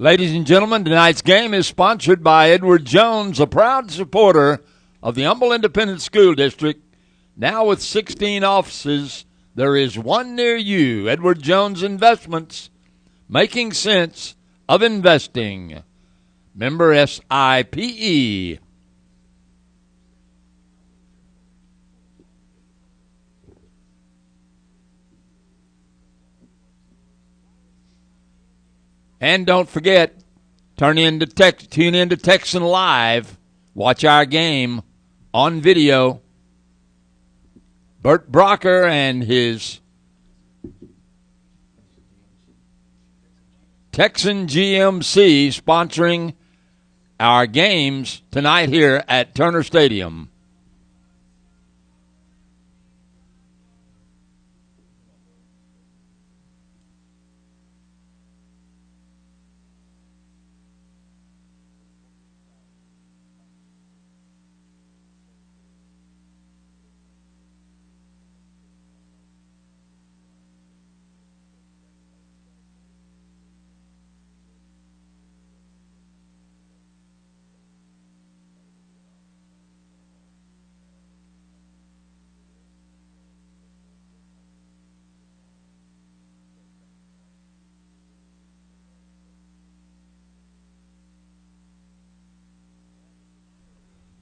Ladies and gentlemen, tonight's game is sponsored by Edward Jones, a proud supporter of the Humble Independent School District. Now with 16 offices, there is one near you. Edward Jones Investments, making sense of investing. Member SIPE. And don't forget, tune in to Texan Live. Watch our game on video. Bert Brocker and his Texan GMC sponsoring our games tonight here at Turner Stadium.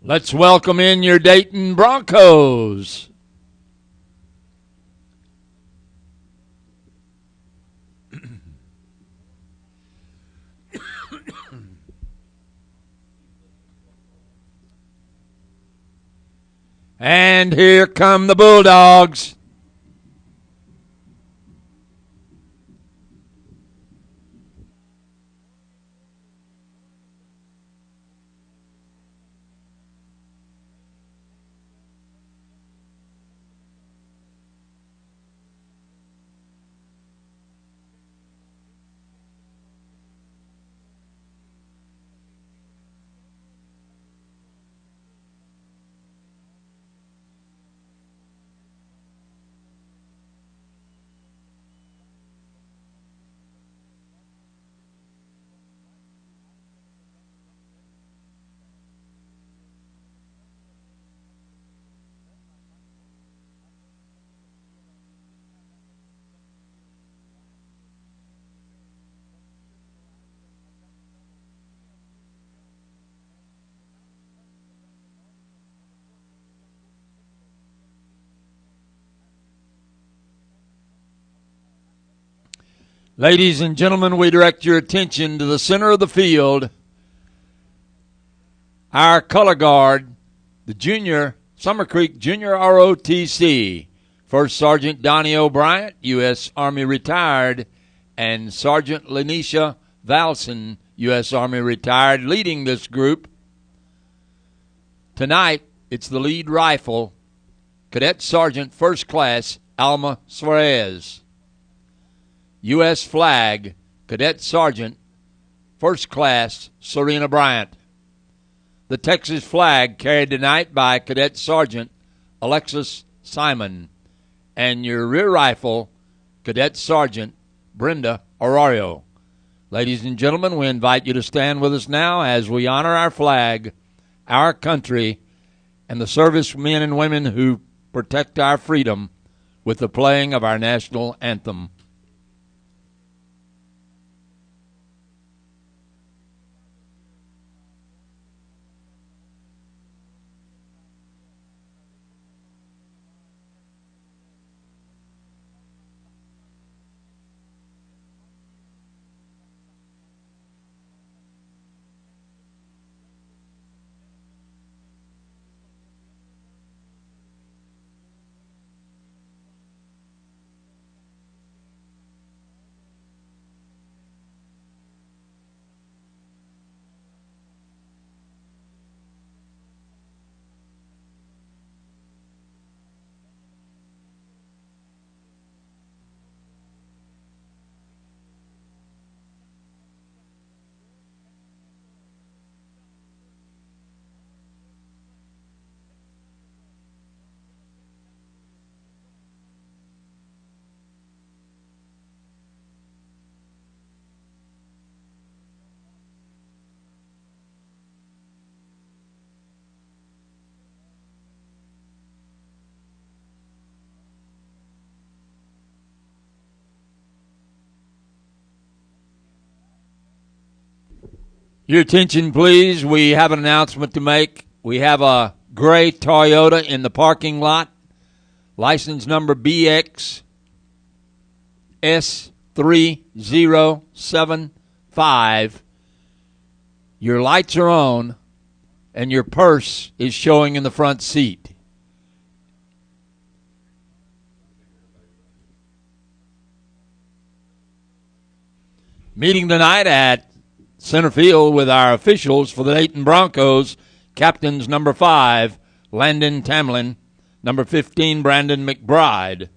Let's welcome in your Dayton Broncos. And here come the Bulldogs. Ladies and gentlemen, we direct your attention to the center of the field. Our color guard, the junior, Summer Creek Junior ROTC, First Sergeant Donnie O'Brien, U.S. Army retired, and Sergeant Lanisha Valson, U.S. Army retired, leading this group. Tonight, it's the lead rifle, Cadet Sergeant First Class Alma Suarez. U.S. Flag, Cadet Sergeant, First Class, Serena Bryant. The Texas flag carried tonight by Cadet Sergeant Alexis Simon. And your rear rifle, Cadet Sergeant Brenda Arroyo. Ladies and gentlemen, we invite you to stand with us now as we honor our flag, our country, and the servicemen and women who protect our freedom with the playing of our national anthem. Your attention, please. We have an announcement to make. We have a gray Toyota in the parking lot. License number BX S3075. Your lights are on, and your purse is showing in the front seat. Meeting tonight at center field with our officials for the Dayton Broncos, captains number 5, Landon Tamlin, number 15, Brandon McBride,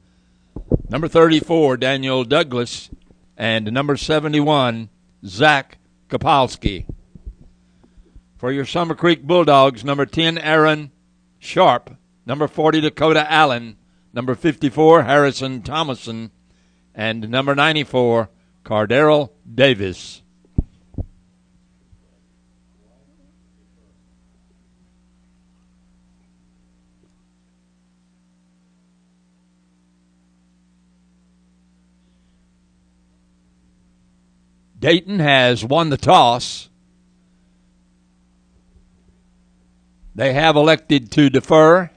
number 34, Daniel Douglas, and number 71, Zach Kopalski. For your Summer Creek Bulldogs, number 10, Aaron Sharp, number 40, Dakota Allen, number 54, Harrison Thomason, and number 94, Cardero Davis. Dayton has won the toss. They have elected to defer.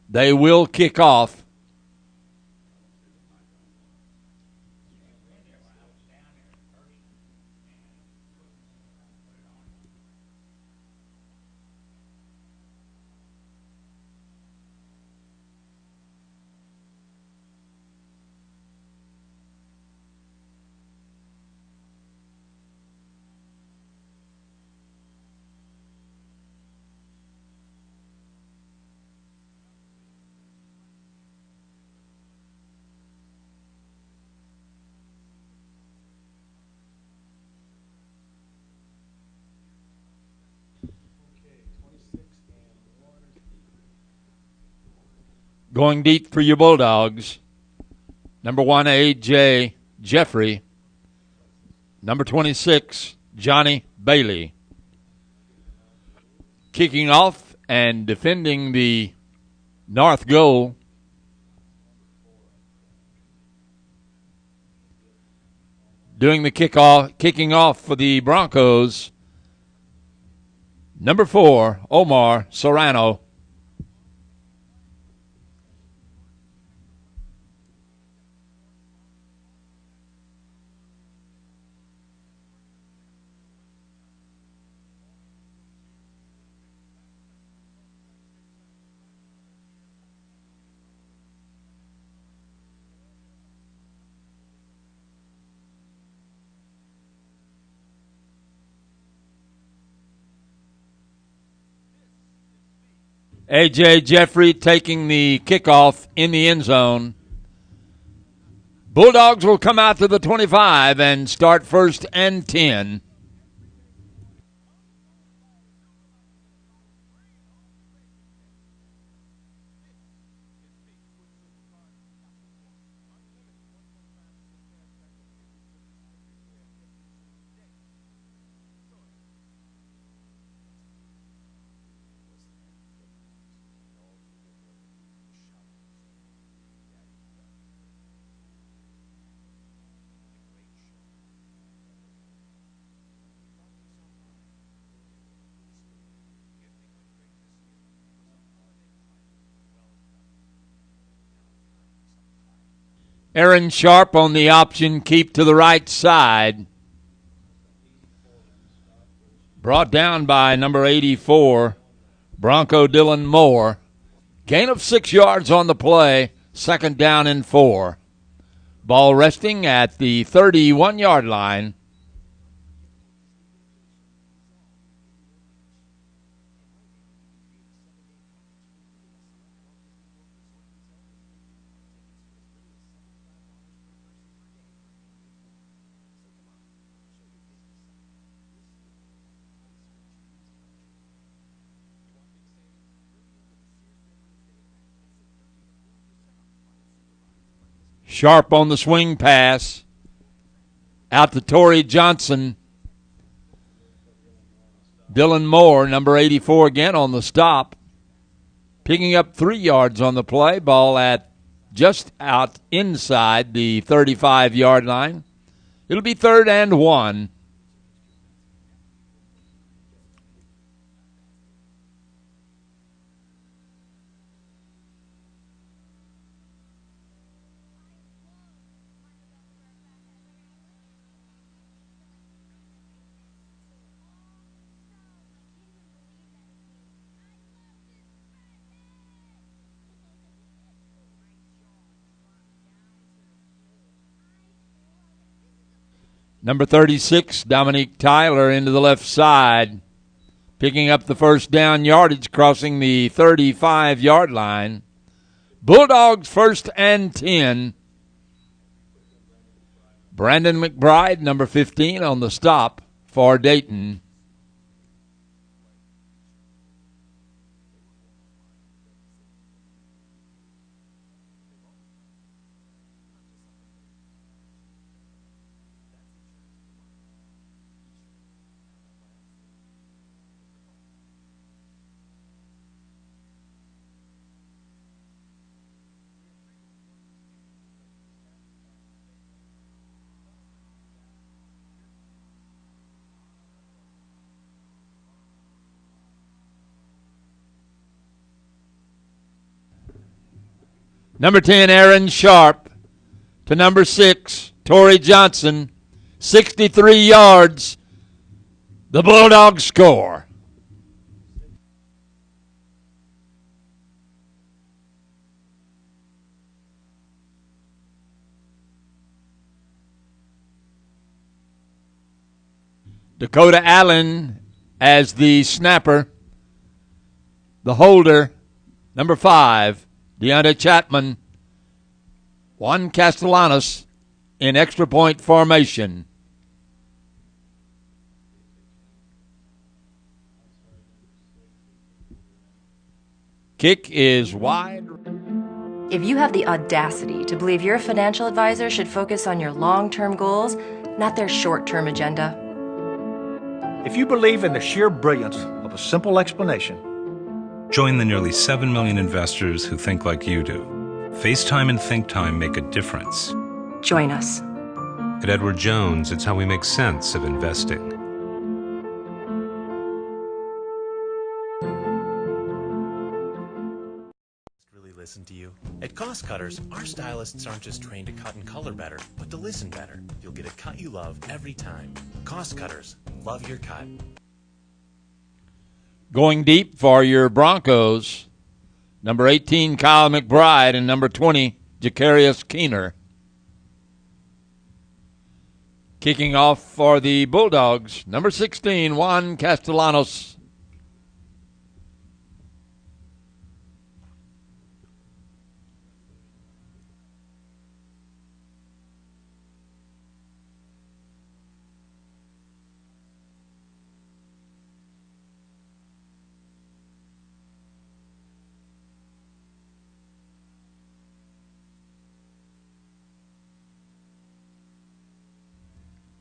They will kick off. Going deep for your Bulldogs, number 1, A.J. Jeffrey, number 26, Johnny Bailey. Kicking off and defending the north goal, doing the kicking off for the Broncos, number 4, Omar Serrano. A.J. Jeffrey taking the kickoff in the end zone. Bulldogs will come out to the 25 and start 1st and 10. Aaron Sharp on the option, keep to the right side. Brought down by number 84, Bronco Dylan Moore. Gain of 6 yards on the play, 2nd down and 4. Ball resting at the 31-yard line. Sharp on the swing pass. Out to Torrey Johnson. Dylan Moore, number 84, again on the stop. Picking up 3 yards on the play. Ball at just out inside the 35-yard line. It'll be 3rd and 1. Number 36, Dominique Tyler into the left side, picking up the first down yardage, crossing the 35-yard line. Bulldogs 1st and 10. Brandon McBride, number 15, on the stop for Dayton. Number 10, Aaron Sharp, to number 6, Torrey Johnson, 63 yards. The Bulldogs score. Dakota Allen as the snapper. The holder, number 5, Deonta Chapman. Juan Castellanos in extra point formation. Kick is wide. If you have the audacity to believe your financial advisor should focus on your long-term goals, not their short-term agenda. If you believe in the sheer brilliance of a simple explanation, join the nearly 7 million investors who think like you do. FaceTime and Think Time make a difference. Join us. At Edward Jones, it's how we make sense of investing. Really listen to you. At Cost Cutters, our stylists aren't just trained to cut and color better, but to listen better. You'll get a cut you love every time. Cost Cutters, love your cut. Going deep for your Broncos, number 18, Kyle McBride, and number 20, Jacarius Keener. Kicking off for the Bulldogs, number 16, Juan Castellanos.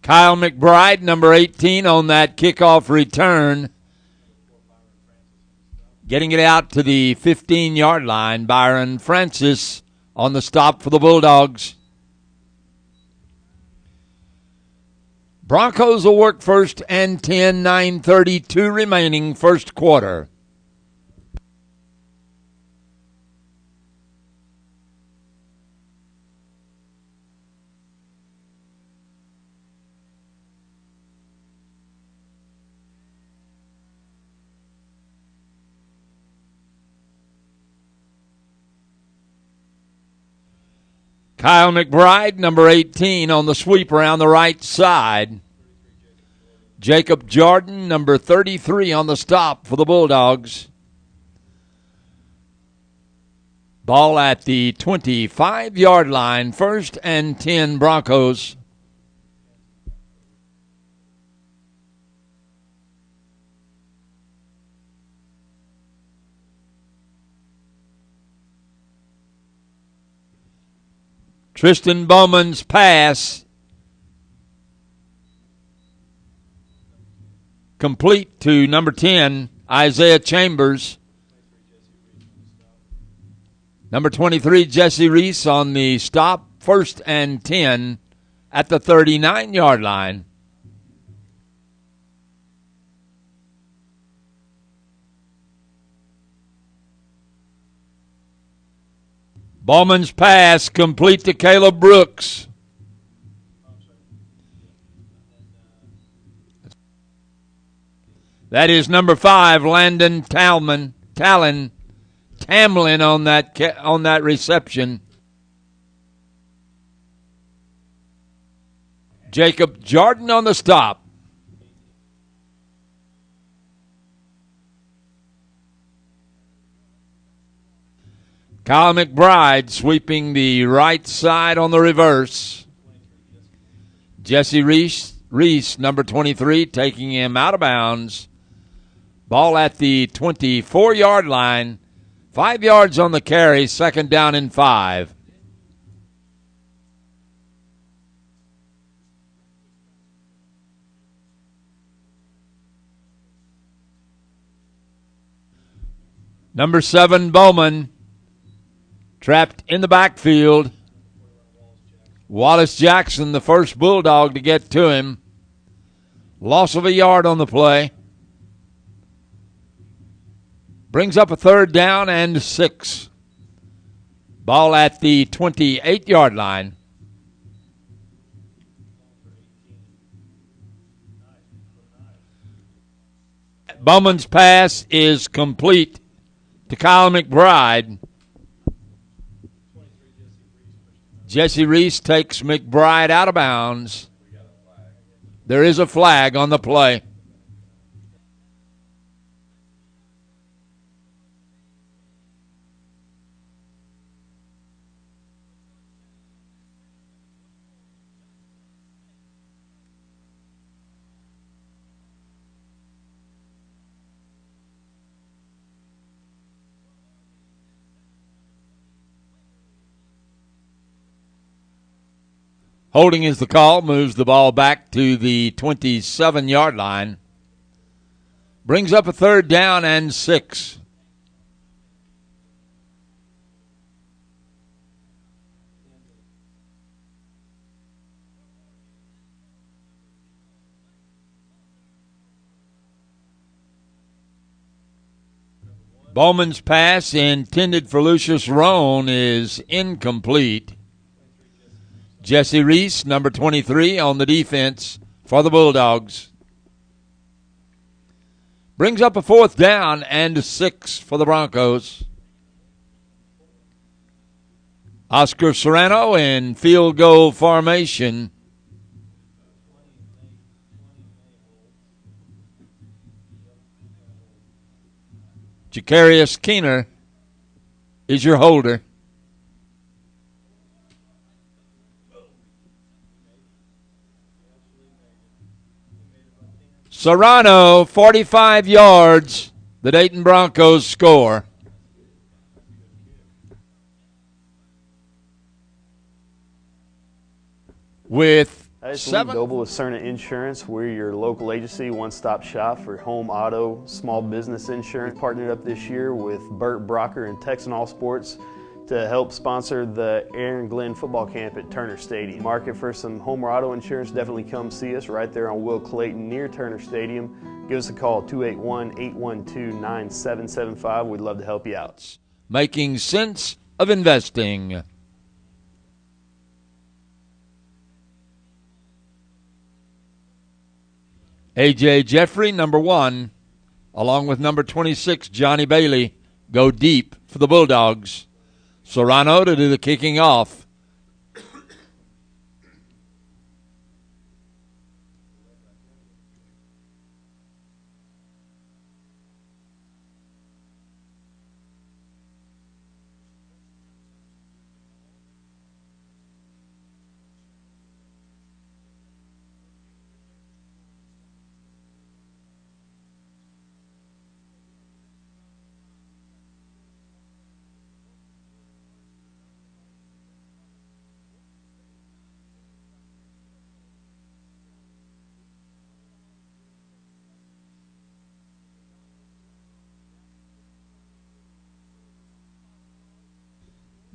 Kyle McBride, number 18, on that kickoff return. Getting it out to the 15-yard line. Byron Francis on the stop for the Bulldogs. Broncos will work 1st and 10, 9:32 remaining, first quarter. Kyle McBride, number 18, on the sweep around the right side. Jacob Jordan, number 33, on the stop for the Bulldogs. Ball at the 25-yard line, 1st and 10 Broncos. Tristan Bowman's pass complete to number 10, Isaiah Chambers. Number 23, Jesse Reese on the stop, 1st and 10 at the 39-yard line. Bowman's pass complete to Caleb Brooks. That is number 5, Landon Tamlin on that reception. Jacob Jordan on the stop. Kyle McBride sweeping the right side on the reverse. Jesse Reese, number 23, taking him out of bounds. Ball at the 24-yard line. 5 yards on the carry, second down and 5. Number 7, Bowman, trapped in the backfield. Wallace Jackson, the first Bulldog to get to him. Loss of a yard on the play. Brings up a third down and 6. Ball at the 28-yard line. Bowman's pass is complete to Kyle McBride. Jesse Reese takes McBride out of bounds. There is a flag on the play. Holding is the call, moves the ball back to the 27-yard line. Brings up a third down and 6. Bowman's pass intended for Lucius Roan is incomplete. Jesse Reese, number 23, on the defense for the Bulldogs. Brings up a fourth down and 6 for the Broncos. Oscar Serrano in field goal formation. Jacarius Keener is your holder. Serrano, 45 yards. The Dayton Broncos score. With Lee Doble with Cerna Insurance. We're your local agency, one-stop shop for home, auto, small business insurance. Partnered up this year with Burt Brocker and Texan All Sports to help sponsor the Aaron Glenn football camp at Turner Stadium. Market for some home or auto insurance, definitely come see us right there on Will Clayton near Turner Stadium. Give us a call, 281-812-9775. We'd love to help you out. Making sense of investing. A.J. Jeffrey, number 1, along with number 26, Johnny Bailey, go deep for the Bulldogs. Serrano to do the kicking off.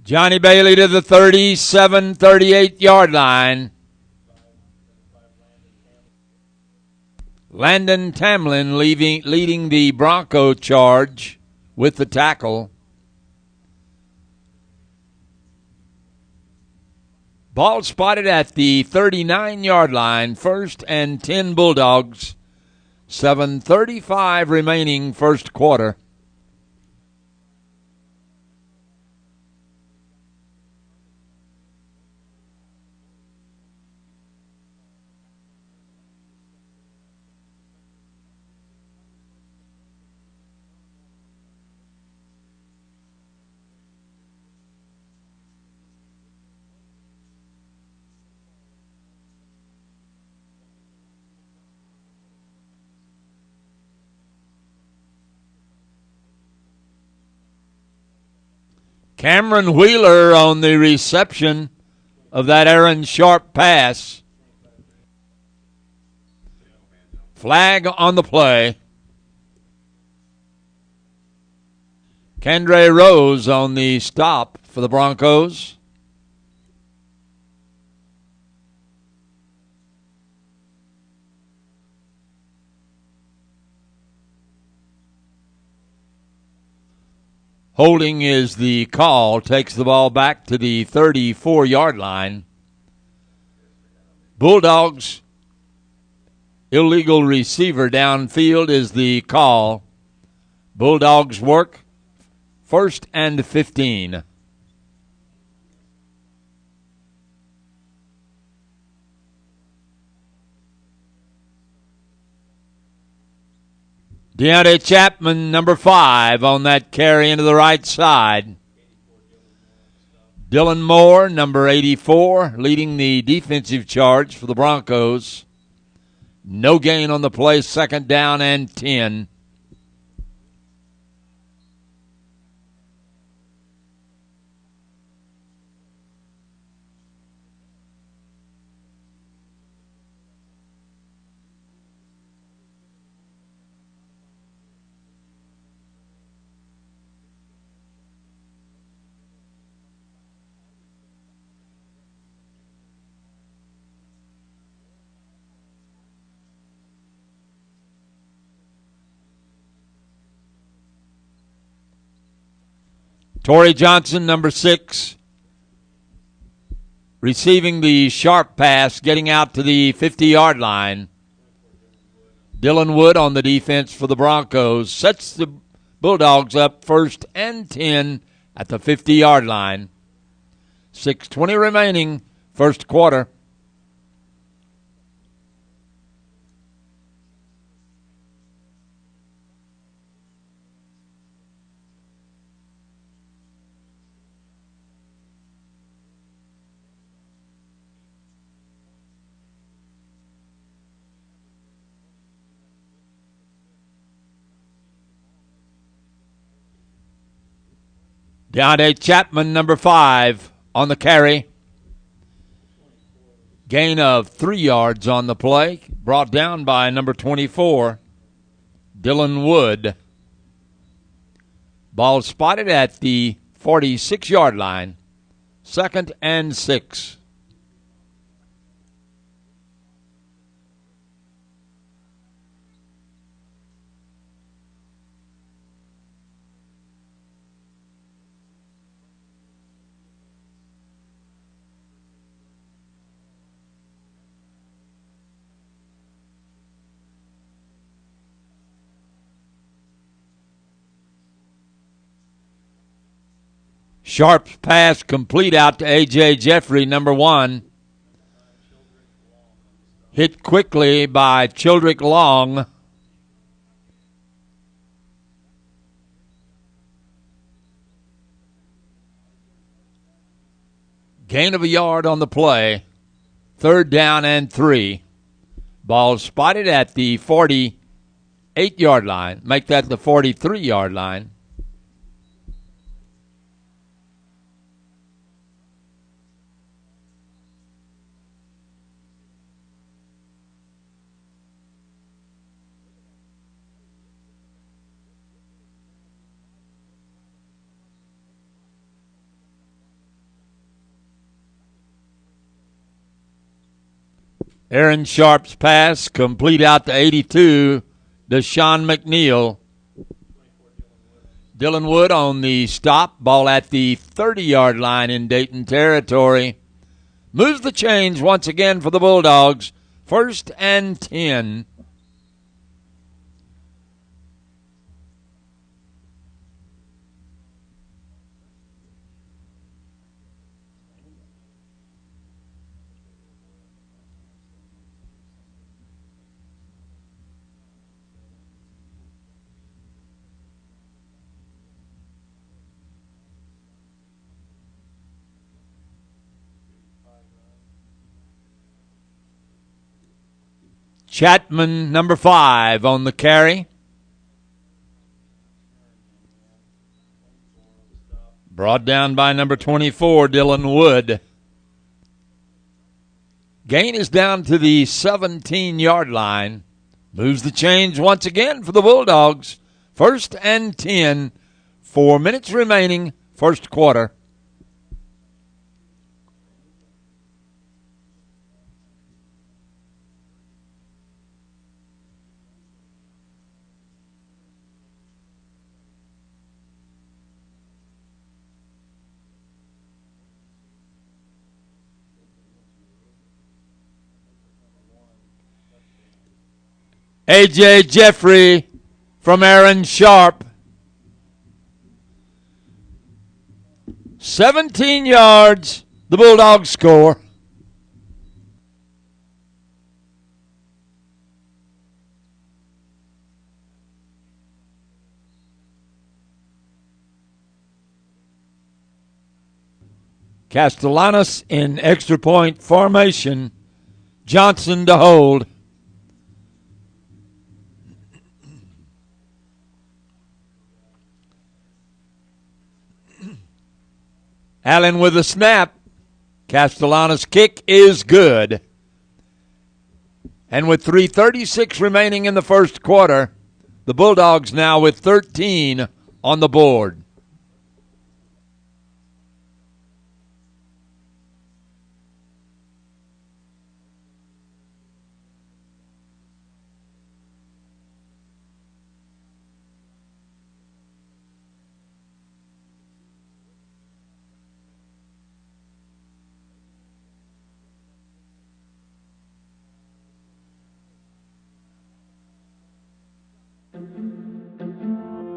Johnny Bailey to the 37, 38-yard line. Landon Tamlin leading the Bronco charge with the tackle. Ball spotted at the 39-yard line, 1st and 10 Bulldogs. 7:35 remaining first quarter. Cameron Wheeler on the reception of that Aaron Sharp pass. Flag on the play. Kendra Rose on the stop for the Broncos. Holding is the call, takes the ball back to the 34-yard line. Bulldogs, illegal receiver downfield is the call. Bulldogs work 1st and 15. Deontay Chapman, number 5, on that carry into the right side. Dylan Moore, number 84, leading the defensive charge for the Broncos. No gain on the play, 2nd down and 10. Torrey Johnson, number 6, receiving the sharp pass, getting out to the 50-yard line. Dylan Wood on the defense for the Broncos sets the Bulldogs up 1st and 10 at the 50-yard line. 6:20 remaining, first quarter. Deontay Chapman, number 5, on the carry. Gain of 3 yards on the play, brought down by number 24, Dylan Wood. Ball spotted at the 46-yard line, 2nd and 6. Sharp's pass complete out to A.J. Jeffrey, number 1. Hit quickly by Childrick Long. Gain of a yard on the play. 3rd down and 3. Ball spotted at the 48-yard line. Make that the 43-yard line. Aaron Sharp's pass complete out to 82, Deshaun McNeil. Dylan Wood on the stop, ball at the 30-yard line in Dayton territory. Moves the chains once again for the Bulldogs, 1st and 10. Chapman, number 5, on the carry. Brought down by number 24, Dylan Wood. Gain is down to the 17-yard line. Moves the chains once again for the Bulldogs. 1st and 10. 4 minutes remaining, first quarter. A.J. Jeffrey from Aaron Sharp. 17 yards, the Bulldogs score. Castellanos in extra point formation. Johnson to hold. Allen with a snap. Castellanos' kick is good. And with 3:36 remaining in the first quarter, the Bulldogs now with 13 on the board.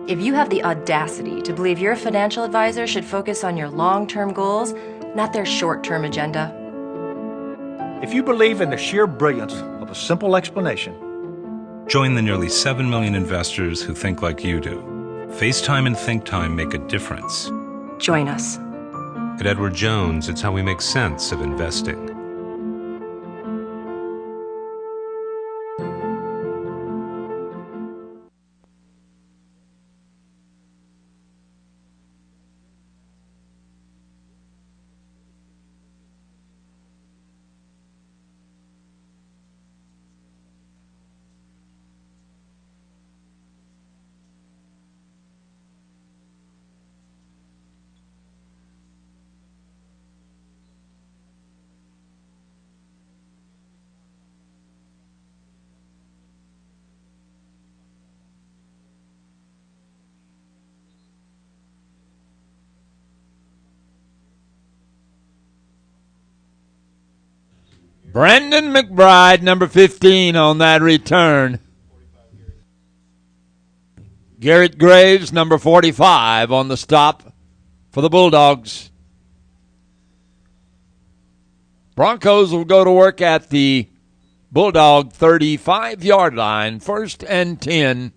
If you have the audacity to believe your financial advisor should focus on your long-term goals, not their short-term agenda. If you believe in the sheer brilliance of a simple explanation, join the nearly 7 million investors who think like you do. FaceTime and Think Time make a difference. Join us. At Edward Jones, it's how we make sense of investing. Brandon McBride, number 15 on that return. Garrett Graves, number 45 on the stop for the Bulldogs. Broncos will go to work at the Bulldog 35-yard line. 1st and 10.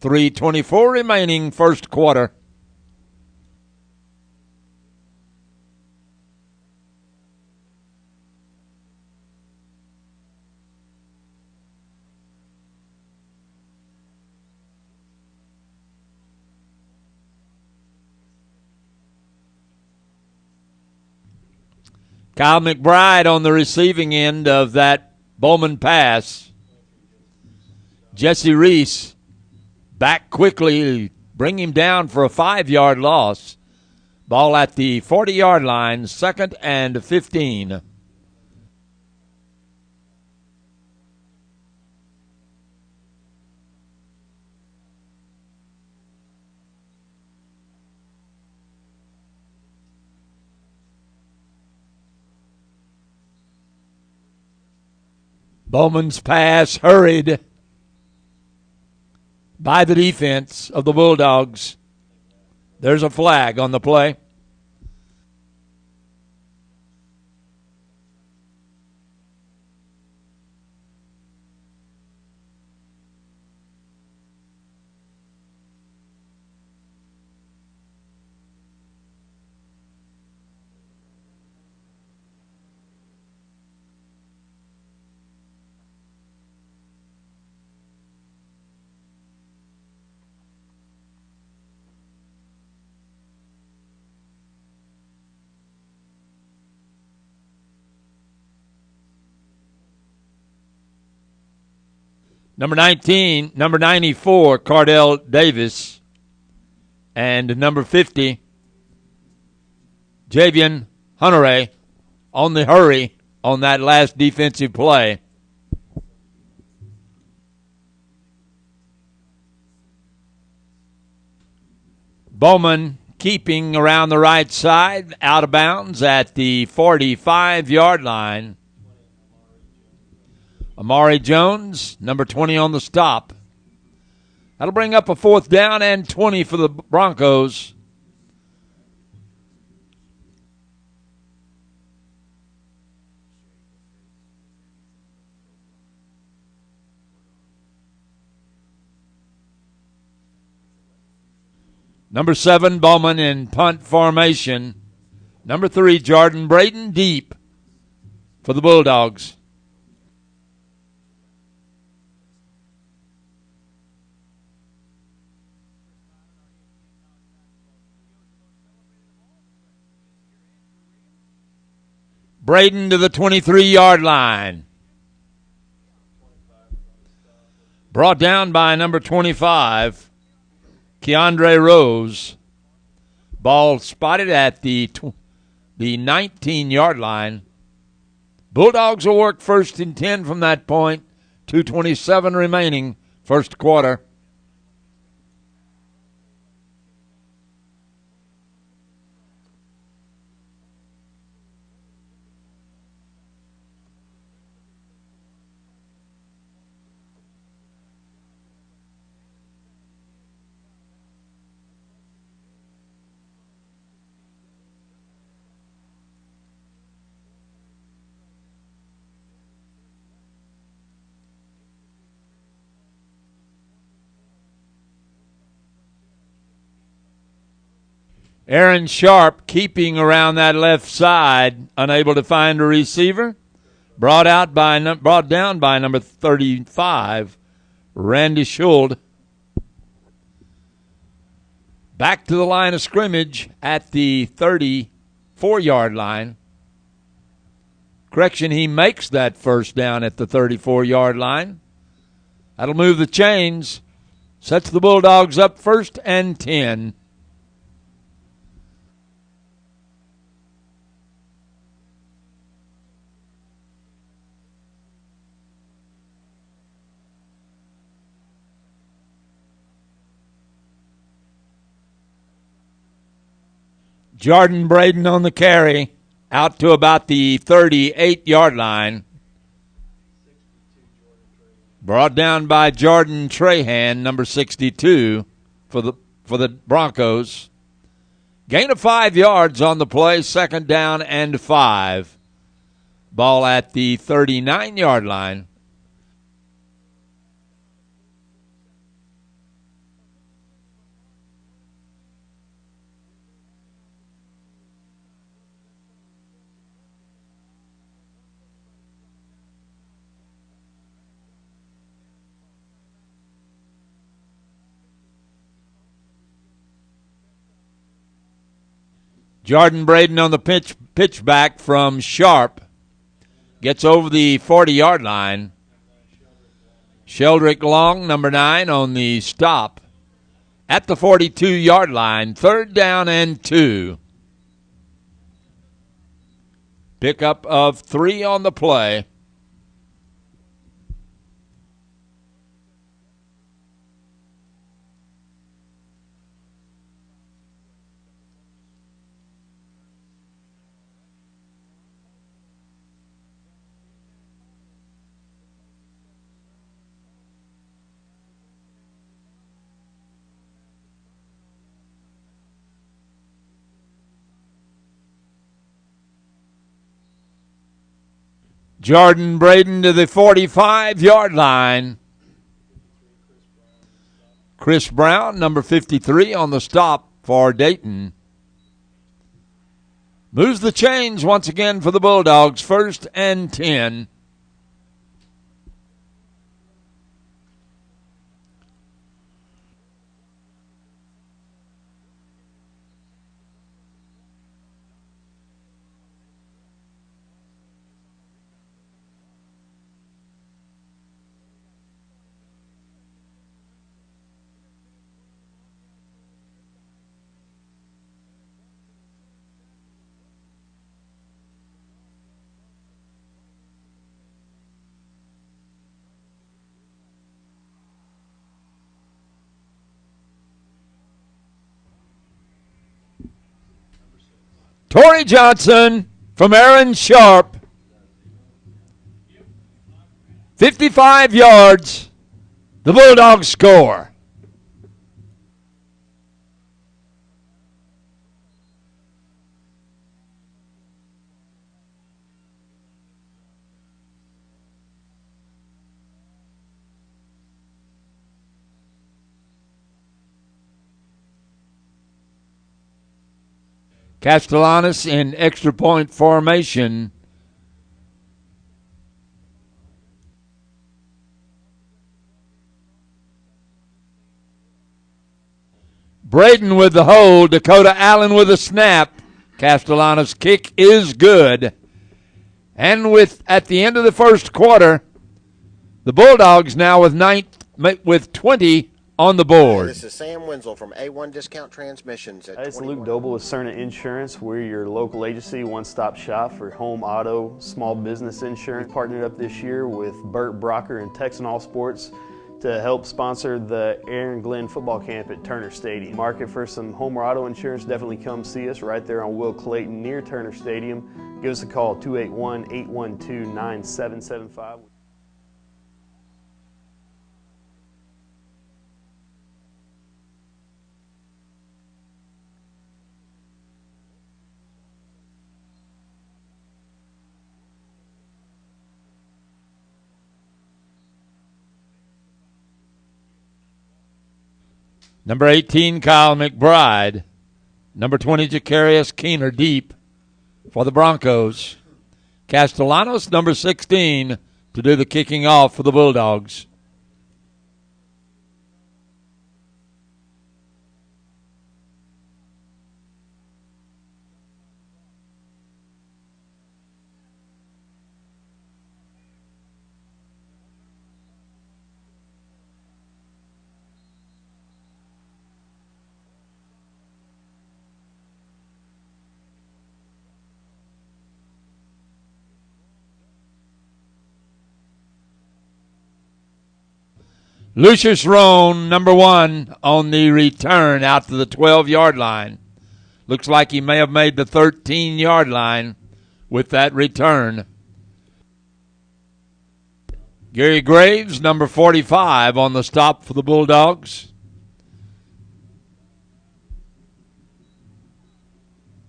3:24 remaining first quarter. Kyle McBride on the receiving end of that Bowman pass. Jesse Reese back quickly, bring him down for a 5-yard loss. Ball at the 40-yard line, 2nd and 15. Bowman's pass hurried by the defense of the Bulldogs. There's a flag on the play. Number 19, number 94, Cardell Davis. And number 50, Javian Hunteray on the hurry on that last defensive play. Bowman keeping around the right side, out of bounds at the 45-yard line. Amari Jones, number 20 on the stop. That'll bring up a 4th down and 20 for the Broncos. Number 7, Bowman in punt formation. Number 3, Jordan Braden deep for the Bulldogs. Braden to the 23-yard line. Brought down by number 25, Keandre Rose. Ball spotted at the 19-yard line. Bulldogs will work 1st and 10 from that point. 2:27 remaining, first quarter. Aaron Sharp keeping around that left side, unable to find a receiver. Brought down by number 35, Randy Schuld. Back to the line of scrimmage at the 34-yard line. Correction, he makes that 1st down at the 34-yard line. That'll move the chains. Sets the Bulldogs up 1st and 10. Jordan Braden on the carry, out to about the 38-yard line. Brought down by Jordan Trahan, number 62, for the Broncos. Gain of 5 yards on the play, 2nd down and 5. Ball at the 39-yard line. Jordan Braden on the pitch back from Sharp. Gets over the 40-yard line. Sheldrick Long, number 9, on the stop. At the 42-yard line, 3rd down and 2. Pickup of 3 on the play. Jordan Braden to the 45-yard line. Chris Brown, number 53, on the stop for Dayton. Moves the chains once again for the Bulldogs, 1st and 10. Torrey Johnson from Aaron Sharp. 55 yards. The Bulldogs score. Castellanos in extra point formation. Braden with the hold. Dakota Allen with a snap. Castellanos' kick is good. And at the end of the first quarter, the Bulldogs now with 20 on the board. This is Sam Wenzel from A1 Discount Transmissions. Hi, it's Luke Doble with Cerna Insurance. We're your local agency, one-stop shop for home, auto, small business insurance. Partnered up this year with Burt Brocker and Texan Sports to help sponsor the Aaron Glenn football camp at Turner Stadium. Market for some home or auto insurance, definitely come see us right there on Will Clayton near Turner Stadium. Give us a call, 281-812-9775. Number 18, Kyle McBride. Number 20, Jacarius Keener deep for the Broncos. Castellanos, number 16, to do the kicking off for the Bulldogs. Lucius Roan, number 1, on the return out to the 12-yard line. Looks like he may have made the 13-yard line with that return. Gary Graves, number 45, on the stop for the Bulldogs.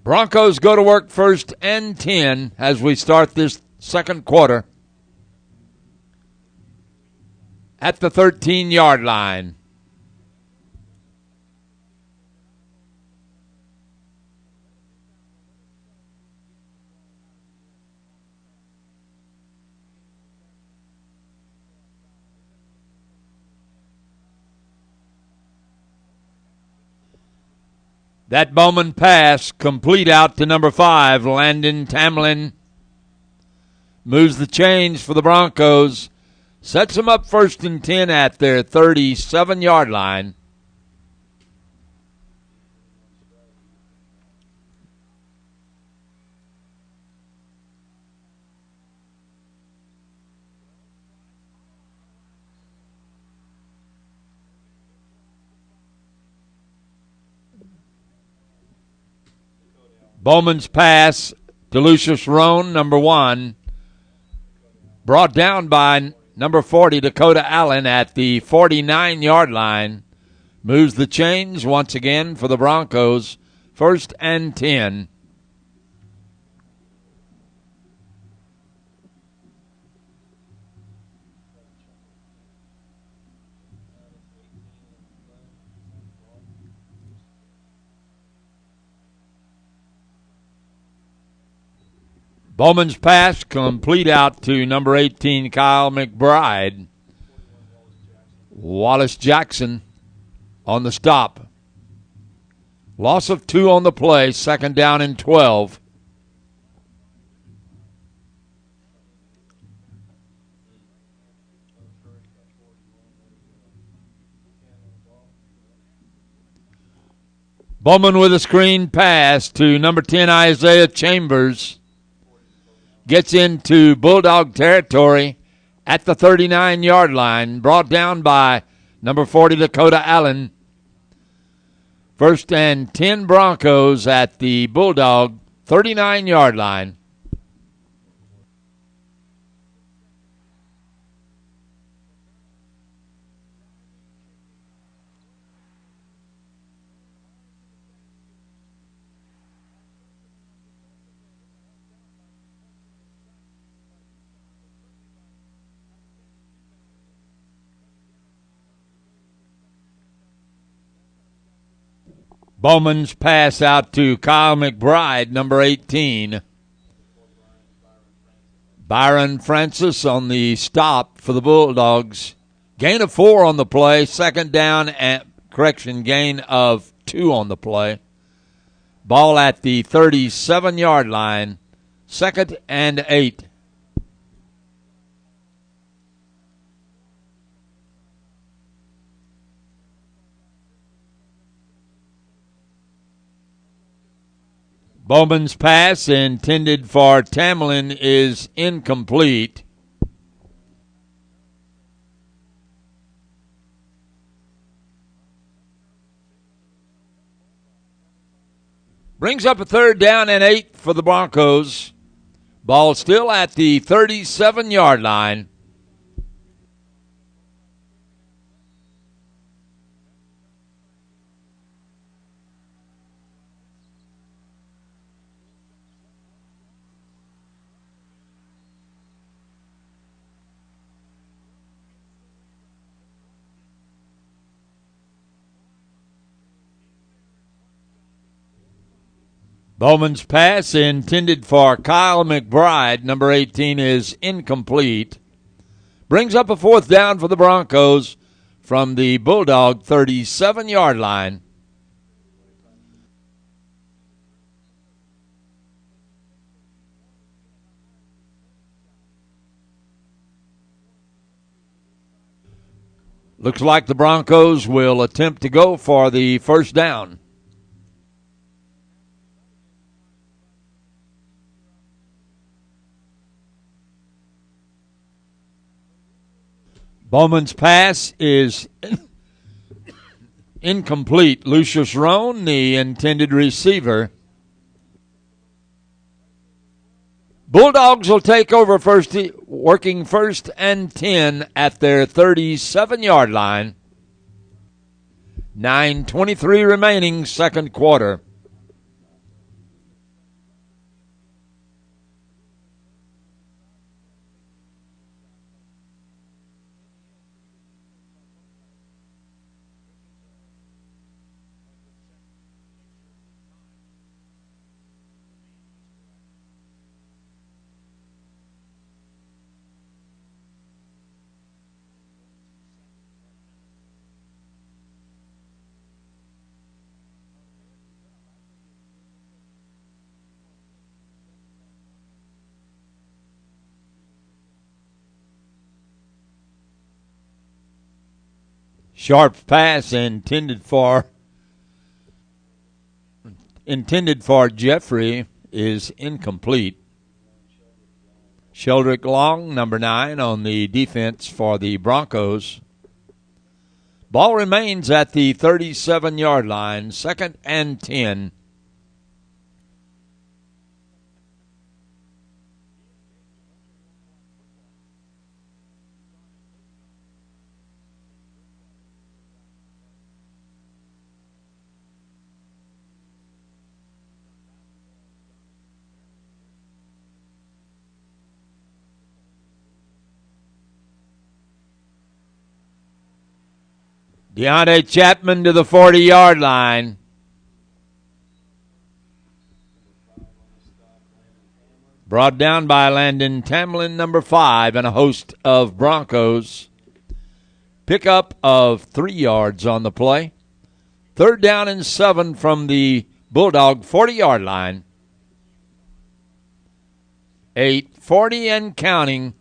Broncos go to work first and 10 as we start this second quarter at the 13-yard line. That Bowman pass complete out to number 5, Landon Tamlin. Moves the chains for the Broncos. Sets them up first and 10 at their 37-yard line. Bowman's pass to Lucius Roan, number 1. Brought down by number 40, Dakota Allen, at the 49-yard line. Moves the chains once again for the Broncos. First and 10. Bowman's pass complete out to number 18, Kyle McBride. Wallace Jackson on the stop. Loss of 2 on the play, second down and 12. Bowman with a screen pass to number 10, Isaiah Chambers. Gets into Bulldog territory at the 39-yard line. Brought down by number 40, Dakota Allen. First and 10 Broncos at the Bulldog 39-yard line. Bowman's pass out to Kyle McBride, number 18. Byron Francis on the stop for the Bulldogs. Gain of 4 on the play. Second down gain of 2 on the play. Ball at the 37-yard line. 2nd and 8. Bowman's pass intended for Tamlin is incomplete. Brings up a 3rd down and 8 for the Broncos. Ball still at the 37-yard line. Bowman's pass intended for Kyle McBride, number 18, is incomplete. Brings up a 4th down for the Broncos from the Bulldog 37-yard line. Looks like the Broncos will attempt to go for the 1st down. Bowman's pass is incomplete. Lucius Roan, the intended receiver. Bulldogs will take over working 1st and 10 at their 37-yard line. 9:23 remaining, 2nd quarter. Sharp pass intended for Jeffrey is incomplete. Sheldrick Long, number 9, on the defense for the Broncos. Ball remains at the 37-yard line, 2nd and 10. Deontay Chapman to the 40-yard line. Brought down by Landon Tamlin, number 5, and a host of Broncos. Pickup of 3 yards on the play. 3rd down and 7 from the Bulldog 40-yard line. 8:40 and counting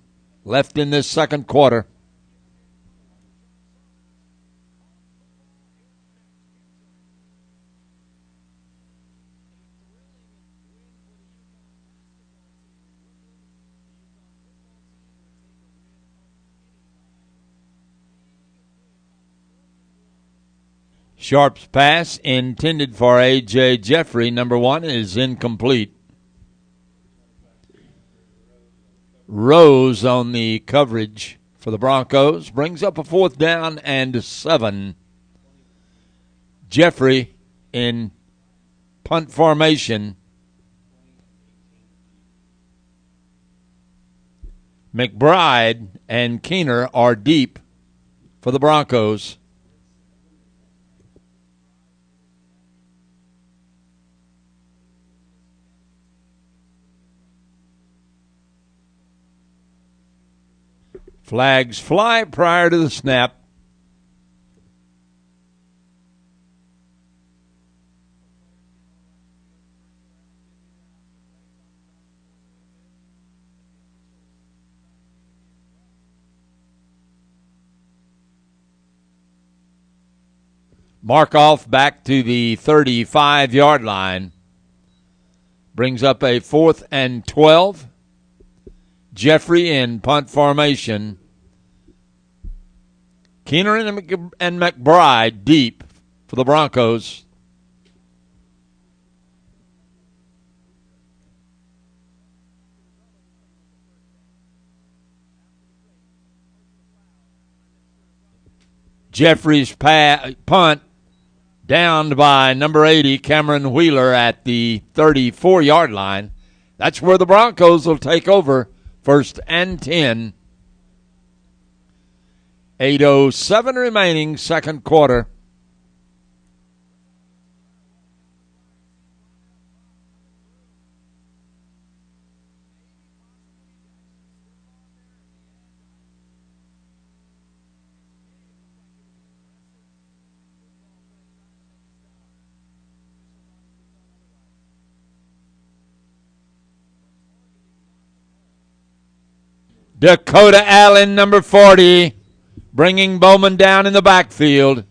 left in this 2nd quarter. Sharp's pass intended for A.J. Jeffrey, number 1, is incomplete. Rose on the coverage for the Broncos. Brings up a 4th down and 7. Jeffrey in punt formation. McBride and Keener are deep for the Broncos. Flags fly prior to the snap. Markoff back to the 35-yard line. Brings up a 4th and 12. Jeffrey in punt formation. Keener and McBride deep for the Broncos. Jeffrey's punt downed by number 80, Cameron Wheeler, at the 34-yard line. That's where the Broncos will take over. 1st and 10. 8:07 remaining, 2nd quarter. Dakota Allen, number 40, bringing Bowman down in the backfield.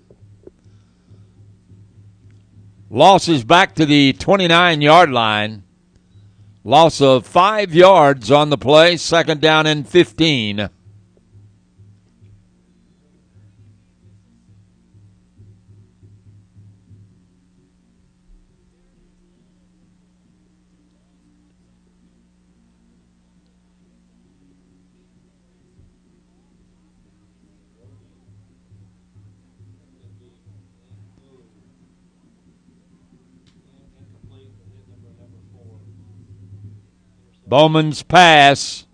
Loss is back to the 29-yard line. Loss of 5 yards on the play, 2nd down and 15. Bowman's pass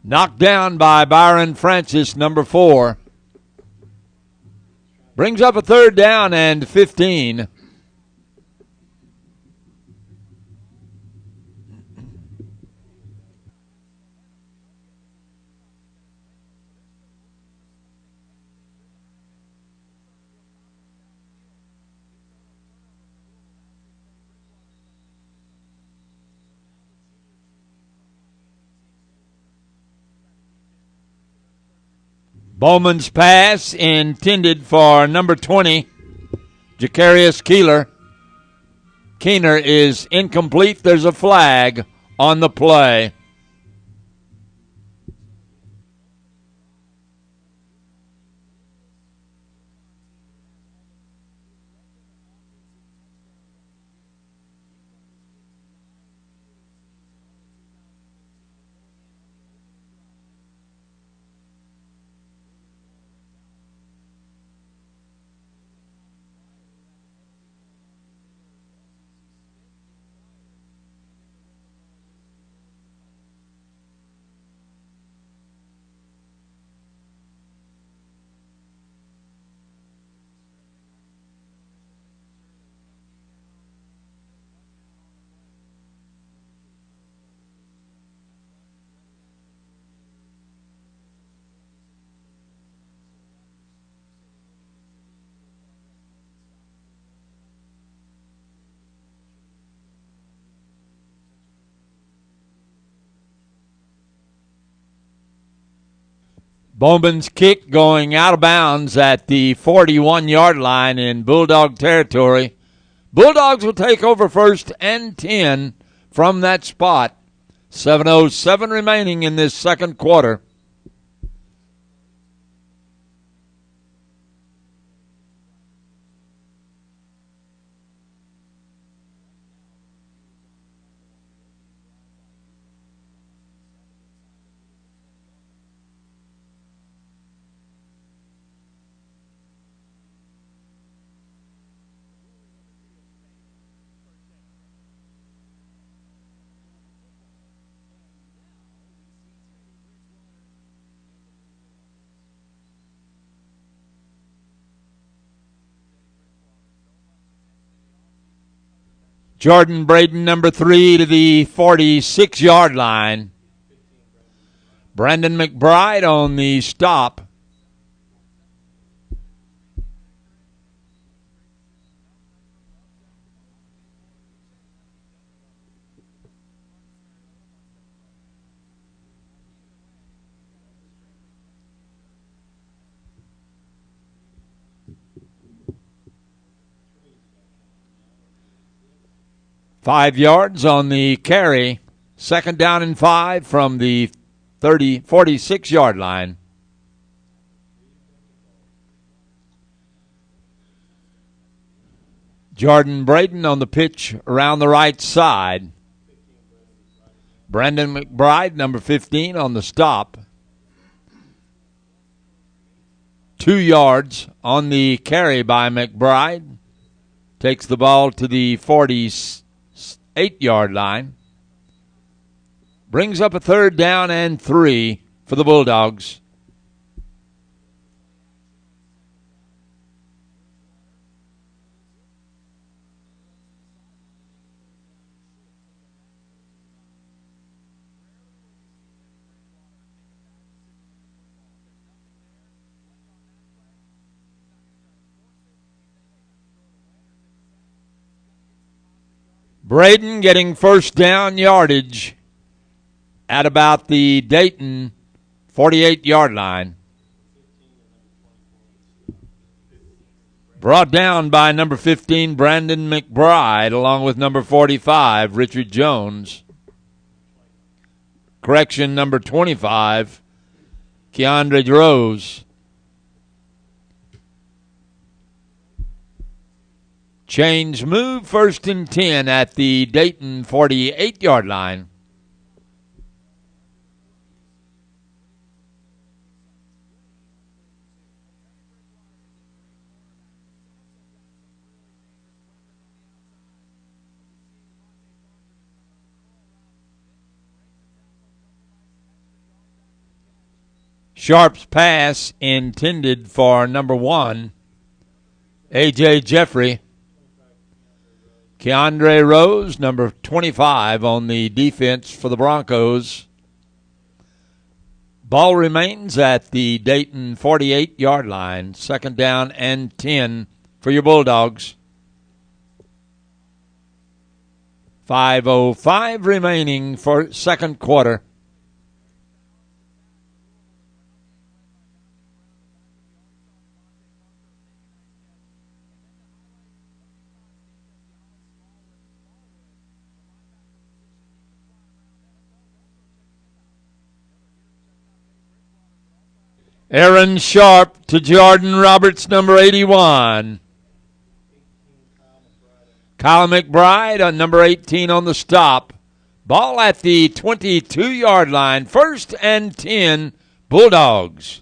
knocked down by Byron Francis, number 4. Brings up a 3rd down and 15. Bowman's pass intended for number 20, Jacarius Keener is incomplete. There's a flag on the play. Bowman's kick going out of bounds at the 41-yard line in Bulldog territory. Bulldogs will take over 1st and 10 from that spot. 7:07 remaining in this 2nd quarter. Jordan Braden, number 3, to the 46-yard line. Brandon McBride on the stop. Five yards on the carry. Second down and 5 from the 46-yard line. Jordan Braden on the pitch around the right side. Brandon McBride, number 15, on the stop. 2 yards on the carry by McBride. Takes the ball to the 48-yard line. Brings up a third down and 3 for the Bulldogs. Braden getting first down yardage at about the Dayton 48-yard line. Brought down by number 15, Brandon McBride, along with number 45, Richard Jones. Correction, number 25, Keandre Rose. Change move, first and 10 at the Dayton 48-yard line. Sharp's pass intended for number 1, A.J. Jeffrey. Keandre Rose, number 25, on the defense for the Broncos. Ball remains at the Dayton 48-yard line. Second down and 10 for your Bulldogs. 5:05 remaining for second quarter. Aaron Sharp to Jordan Roberts, number 81. Kyle McBride on number 18 on the stop. Ball at the 22-yard line. First and 10, Bulldogs.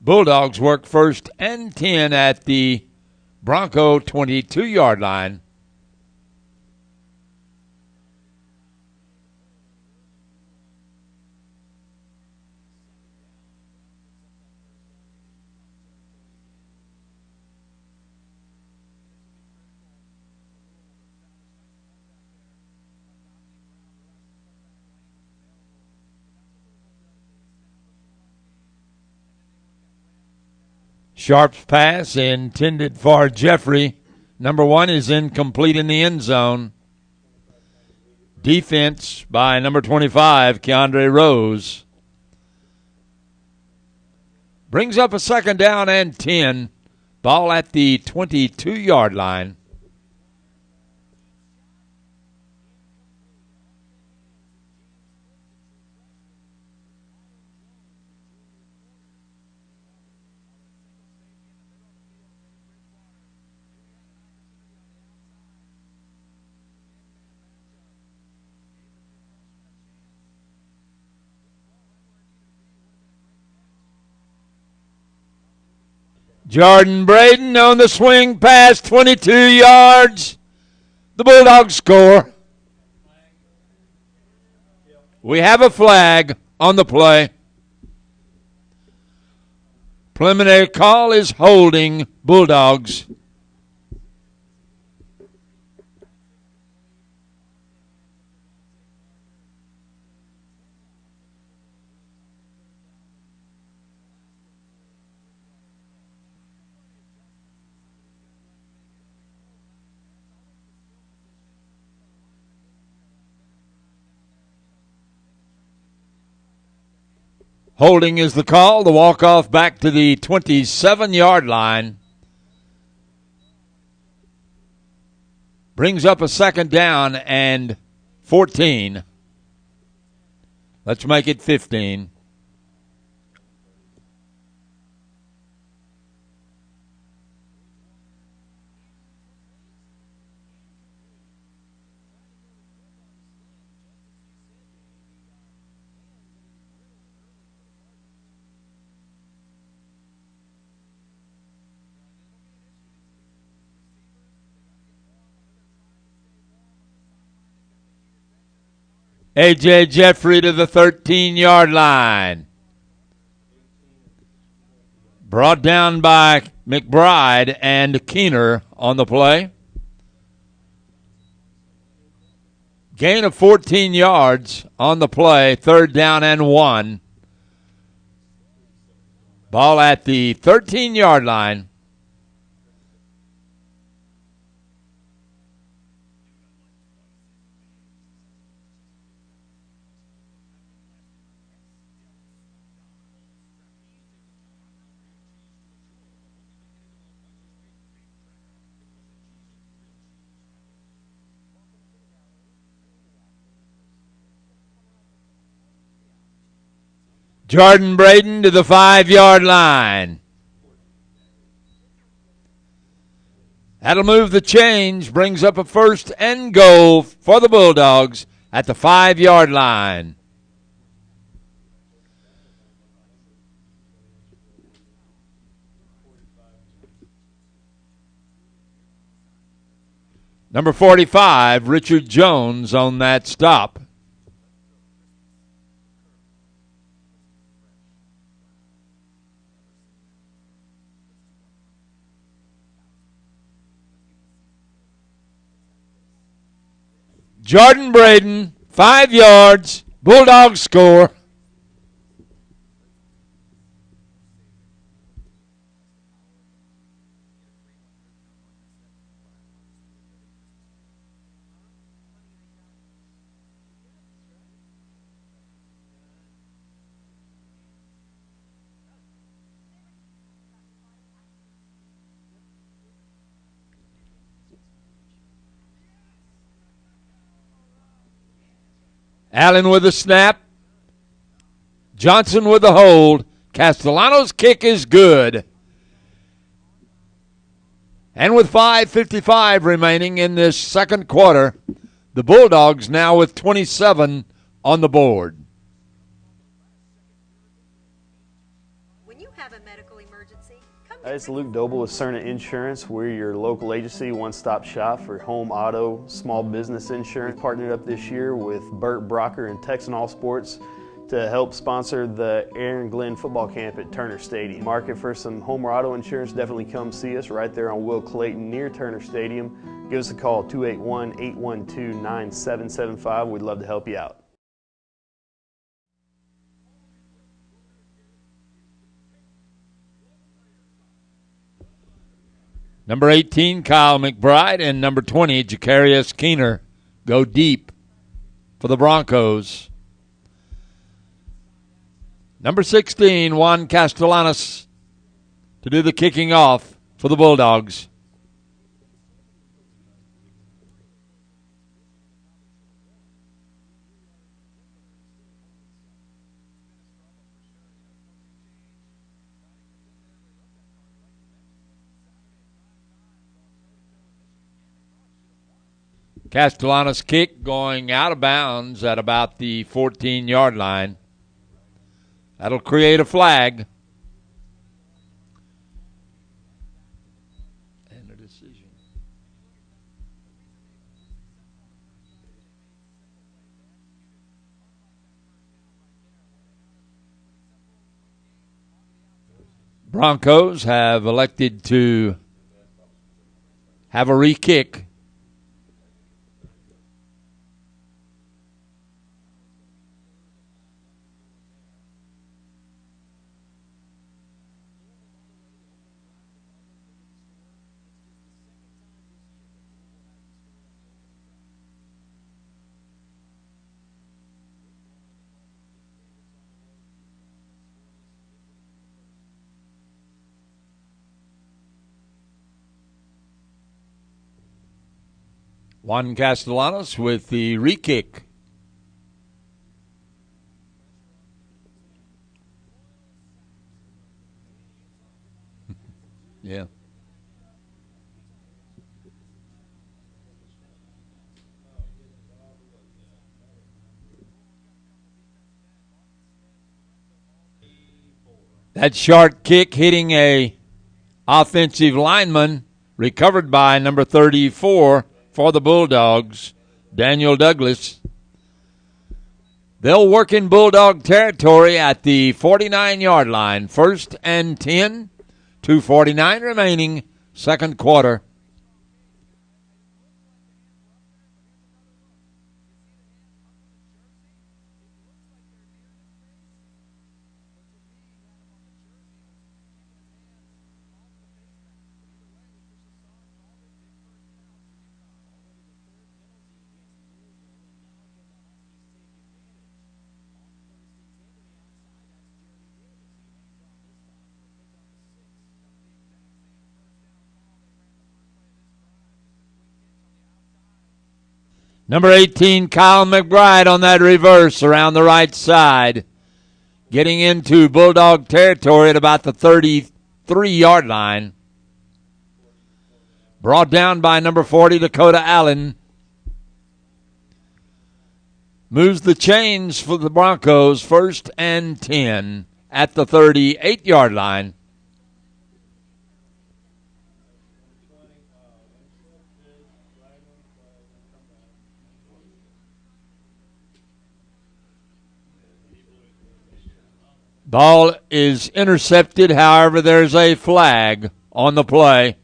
Bulldogs work first and 10 at the Bronco 22-yard line. Sharp's pass intended for Jeffrey. Number 1 is incomplete in the end zone. Defense by number 25, Keandre Rose. Brings up a second down and 10. Ball at the 22-yard line. Jordan Braden on the swing pass, 22 yards. The Bulldogs score. We have a flag on the play. Preliminary call is holding Bulldogs. Holding is the call. The walk-off back to the 27-yard line. Brings up a second down and 14. Let's make it 15. A.J. Jeffrey to the 13-yard line. Brought down by McBride and Keener on the play. Gain of 14 yards on the play, 3rd down and 1. Ball at the 13-yard line. Jordan Braden to the 5-yard line. That'll move the change, brings up a 1st and goal for the Bulldogs at the 5-yard line. Number 45, Richard Jones on that stop. Jordan Braden, 5 yards, Bulldogs score. Allen with a snap. Johnson with a hold. Castellano's kick is good. And with 5:55 remaining in this second quarter, the Bulldogs now with 27 on the board. When you have a medical emergency, come Hi, it's Luke Doble with Cerna Insurance. We're your local agency, one-stop shop for home, auto, small business insurance. Partnered up this year with Burt Brocker and Texan Sports to help sponsor the Aaron Glenn football camp at Turner Stadium. Market for some home or auto insurance, definitely come see us right there on Will Clayton near Turner Stadium. Give us a call, 281-812-9775. We'd love to help you out. Number 18, Kyle McBride, and number 20, Jacarius Keener, go deep for the Broncos. Number 16, Juan Castellanos to do the kicking off for the Bulldogs. Castellanos' kick going out of bounds at about the 14-yard line. That'll create a flag. Broncos have elected to have a re-kick. Juan Castellanos with the re-kick. Yeah. That sharp kick hitting a offensive lineman, recovered by number 34 for the Bulldogs, Daniel Douglas. They'll work in Bulldog territory at the 49-yard line. 1st and 10, 2:49 remaining, second quarter. Number 18, Kyle McBride on that reverse around the right side. Getting into Bulldog territory at about the 33-yard line. Brought down by number 40, Dakota Allen. Moves the chains for the Broncos, 1st and 10 at the 38-yard line. Ball is intercepted, however, there's a flag on the play.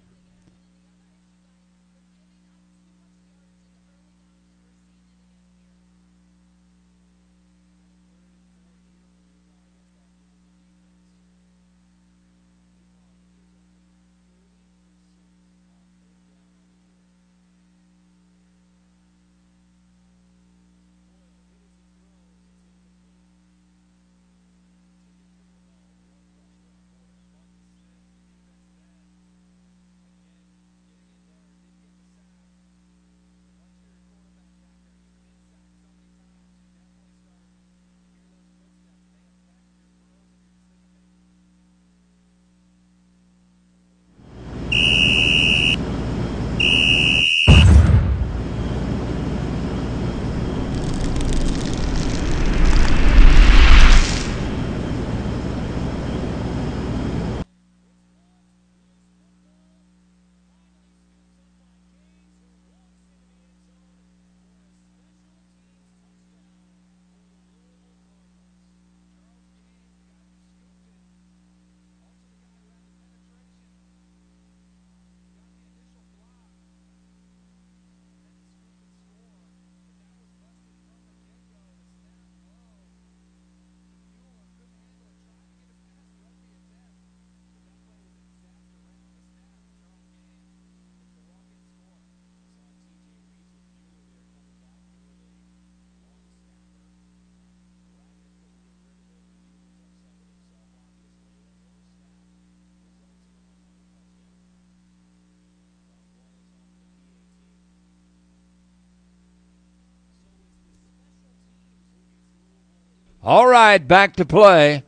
All right, back to play.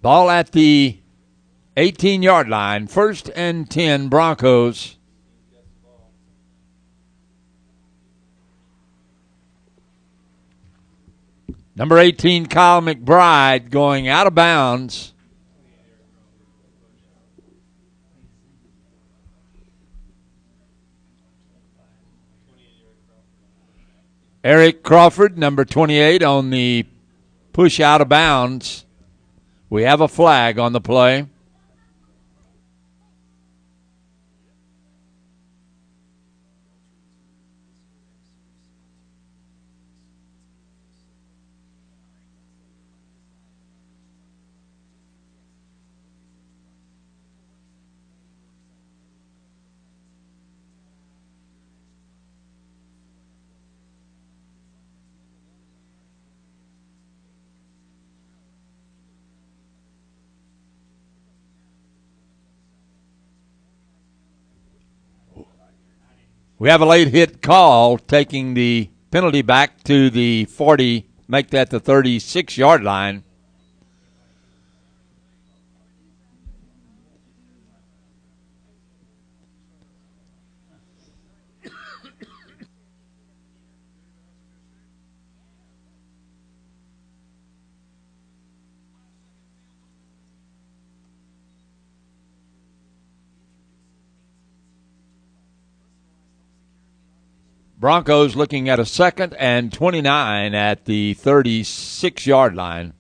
Ball at the 18-yard line. 1st and 10, Broncos. Number 18, Kyle McBride, going out of bounds. Eric Crawford, number 28, on the push out of bounds. We have a flag on the play. We have a late hit call, taking the penalty back to the 40, make that the 36-yard line. Broncos looking at a 2nd and 29 at the 36-yard line.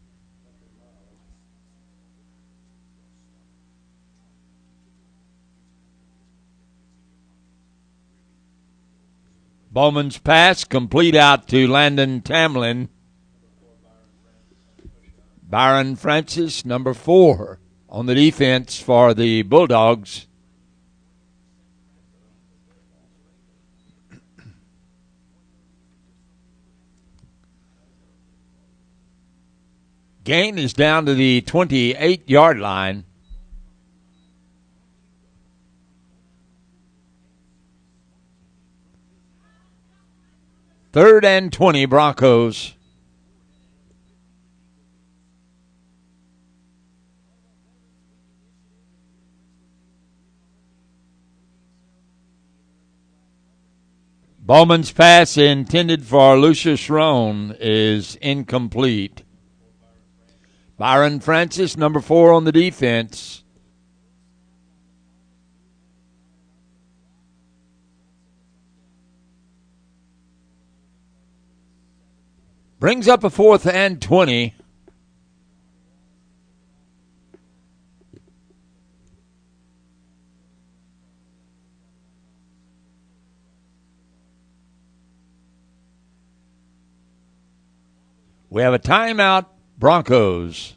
Bowman's pass complete out to Landon Tamlin. Byron Francis, number 4, on the defense for the Bulldogs. Gain is down to the 28-yard line. Third and 20, Broncos. Bowman's pass intended for Lucius Roan is incomplete. Byron Francis, number 4 on the defense. Brings up a 4th and 20. We have a timeout, Broncos.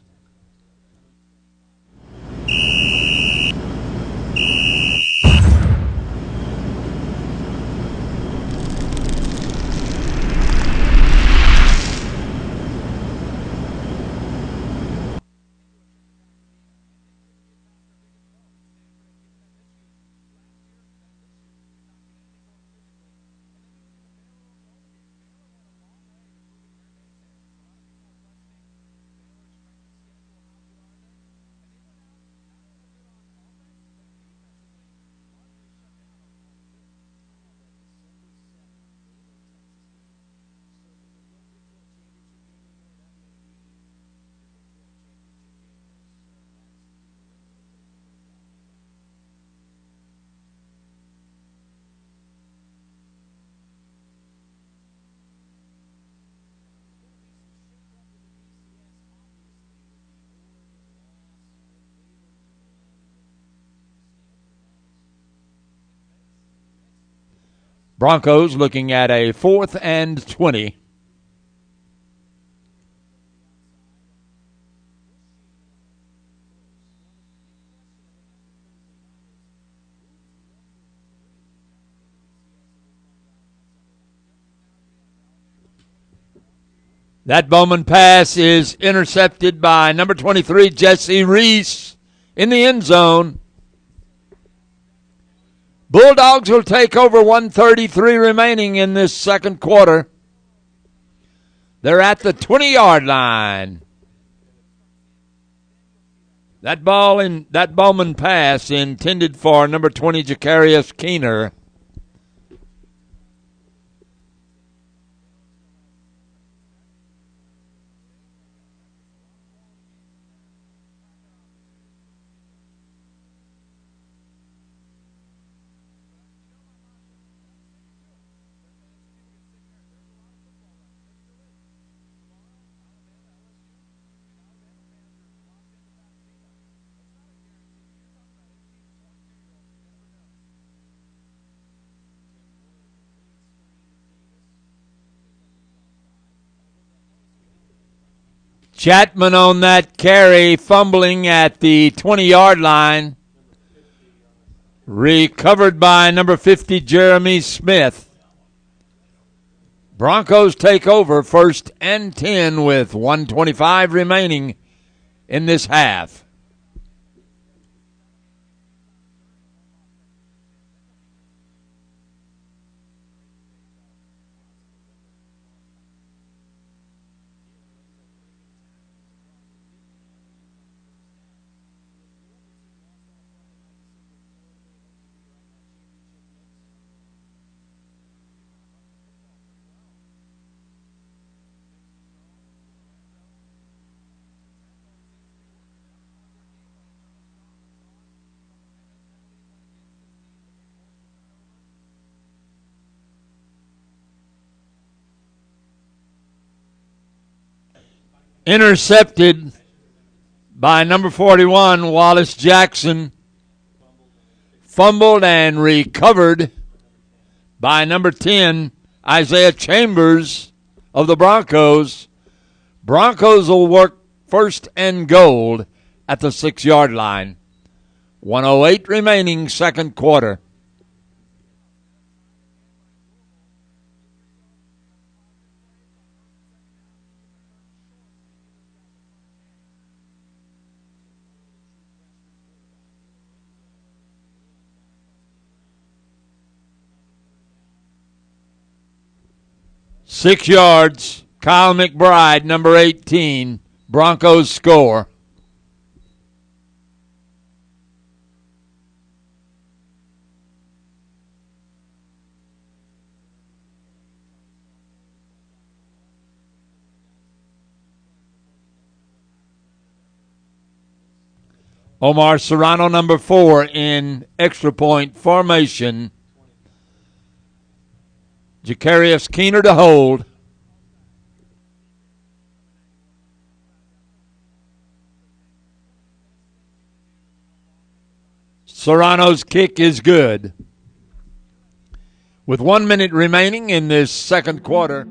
Broncos looking at a 4th and 20. That Bowman pass is intercepted by number 23, Jesse Reese, in the end zone. Bulldogs will take over 1:33 remaining in this second quarter. They're at the 20-yard line. That Bowman pass intended for number 20, Jacarius Keener. Chapman on that carry, fumbling at the 20-yard line. Recovered by number 50, Jeremy Smith. Broncos take over 1st and 10 with 1:25 remaining in this half. Intercepted by number 41, Wallace Jackson. Fumbled and recovered by number 10, Isaiah Chambers of the Broncos. Broncos will work 1st and goal at the 6-yard line. 1:08 remaining, 2nd quarter. Six yards. Kyle McBride, number 18. Broncos score. Omar Serrano, number 4, in extra point formation. Jacarius Keener to hold. Serrano's kick is good. With 1 minute remaining in this 2nd quarter.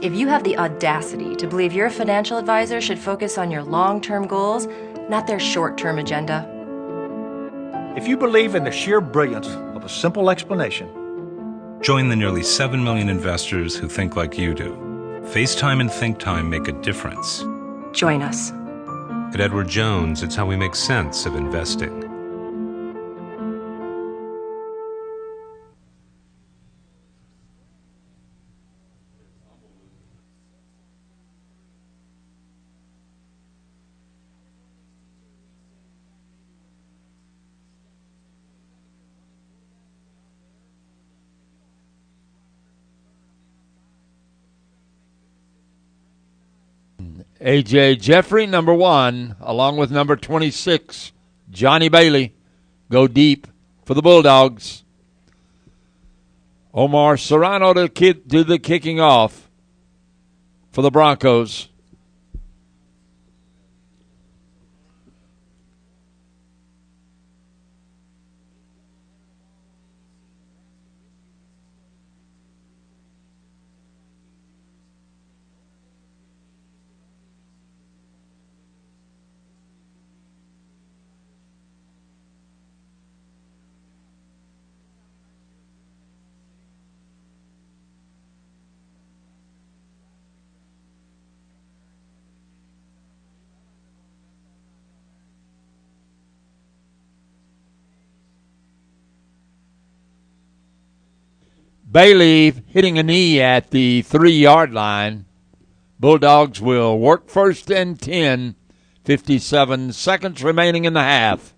If you have the audacity to believe your financial advisor should focus on your long-term goals, not their short-term agenda. If you believe in the sheer brilliance of a simple explanation, join the nearly 7 million investors who think like you do. FaceTime and Think Time make a difference. Join us. At Edward Jones, it's how we make sense of investing. A.J. Jeffrey, number 1, along with number 26, Johnny Bailey, go deep for the Bulldogs. Omar Serrano to do the kicking off for the Broncos. Bailey hitting a knee at the 3-yard line. Bulldogs will work 1st and 10, 57 seconds remaining in the half.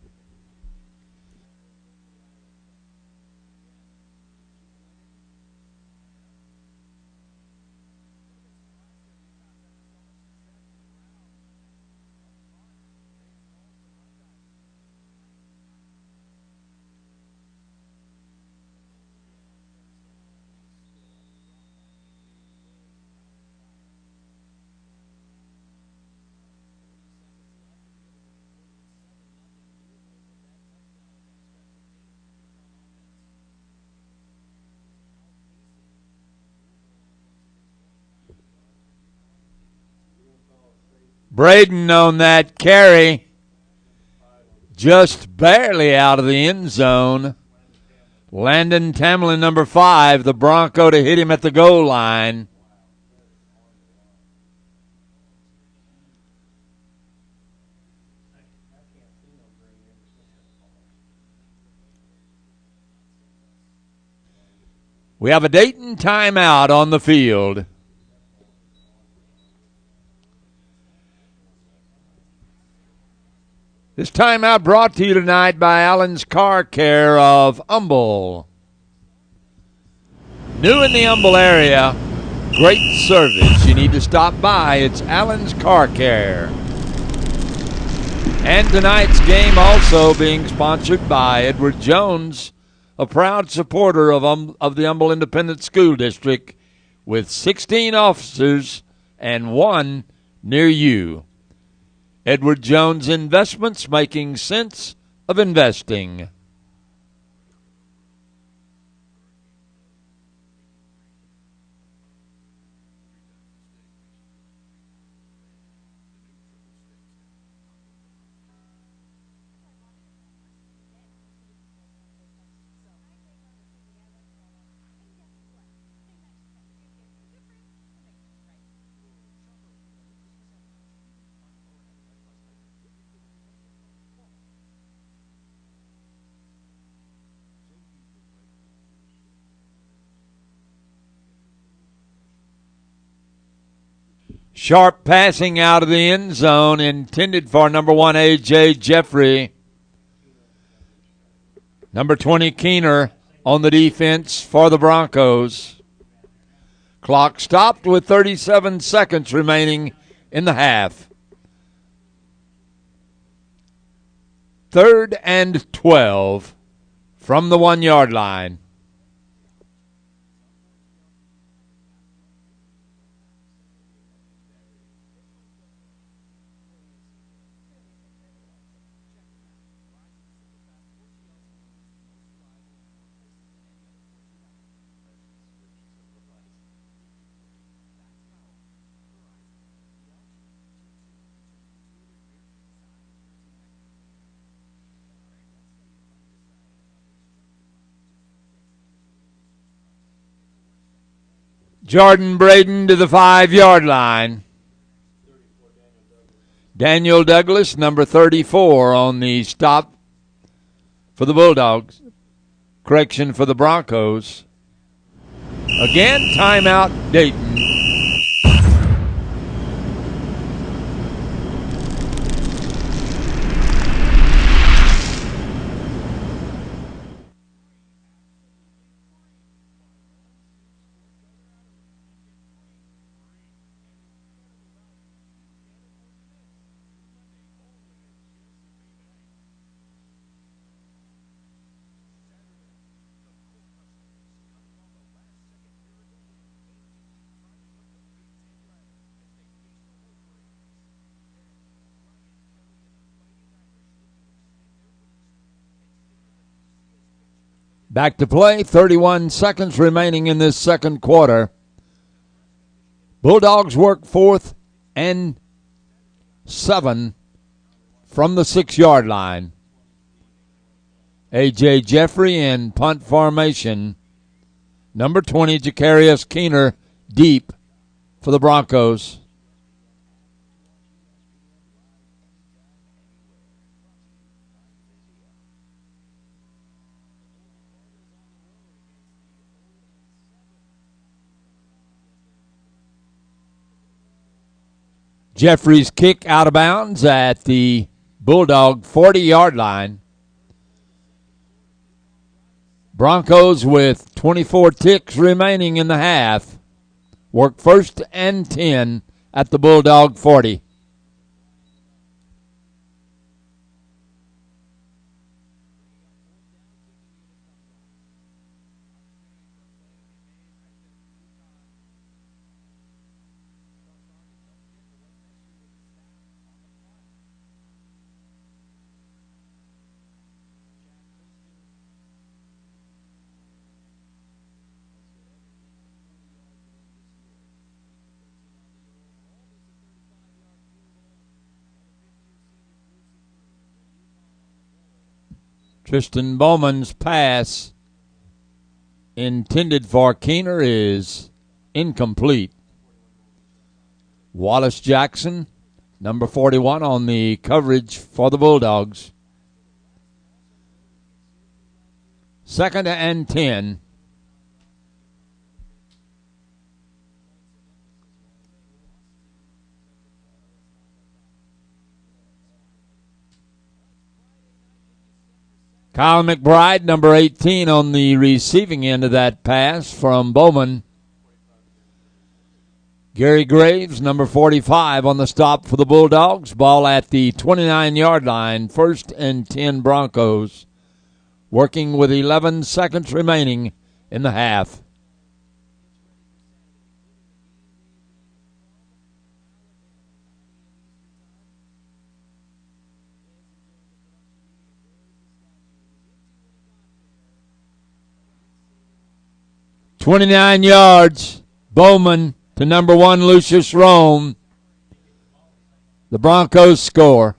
Braden on that carry, just barely out of the end zone. Landon Tamlin, number 5, the Bronco, to hit him at the goal line. We have a Dayton timeout on the field. This timeout brought to you tonight by Allen's Car Care of Humble. New in the Humble area, great service. You need to stop by. It's Allen's Car Care. And tonight's game also being sponsored by Edward Jones, a proud supporter of the Humble Independent School District, with 16 officers and 1 near you. Edward Jones Investments, making sense of investing. Sharp passing out of the end zone, intended for number 1, A.J. Jeffrey. Number 20, Keener, on the defense for the Broncos. Clock stopped with 37 seconds remaining in the half. 3rd and 12 from the 1-yard line. Jordan Braden to the 5-yard line. Daniel Douglas, number 34, on the stop for the Bulldogs. Correction for the Broncos. Again, timeout, Dayton. Back to play, 31 seconds remaining in this second quarter. Bulldogs work 4th and 7 from the 6-yard line. A.J. Jeffrey in punt formation. Number 20, Jacarius Keener, deep for the Broncos. Jeffrey's kick out of bounds at the Bulldog 40-yard line. Broncos with 24 ticks remaining in the half. Work 1st and 10 at the Bulldog 40. Tristan Bowman's pass intended for Keener is incomplete. Wallace Jackson, number 41, on the coverage for the Bulldogs. 2nd and 10. Kyle McBride, number 18, on the receiving end of that pass from Bowman. Gary Graves, number 45, on the stop for the Bulldogs. Ball at the 29-yard line. 1st and 10 Broncos, working with 11 seconds remaining in the half. "29 yards, Bowman to number 1, Lucius Rome. The Broncos score.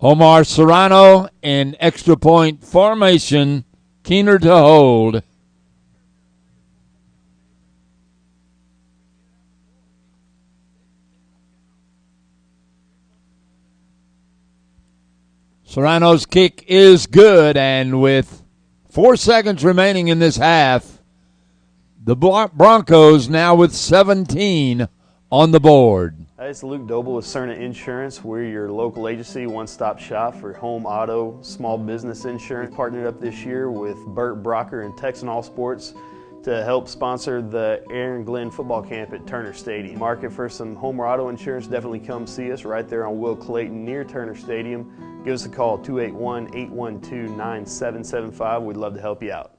Omar Serrano in extra point formation. Keener to hold. Serrano's kick is good, and with 4 seconds remaining in this half, the Broncos now with 17 on the board. Hi, it's Luke Doble with Cerna Insurance. We're your local agency, one-stop shop for home, auto, small business insurance. Partnered up this year with Burt Brocker and Texan Sports to help sponsor the Aaron Glenn football camp at Turner Stadium. Market for some home or auto insurance, definitely come see us right there on Will Clayton near Turner Stadium. Give us a call, 281-812-9775. We'd love to help you out.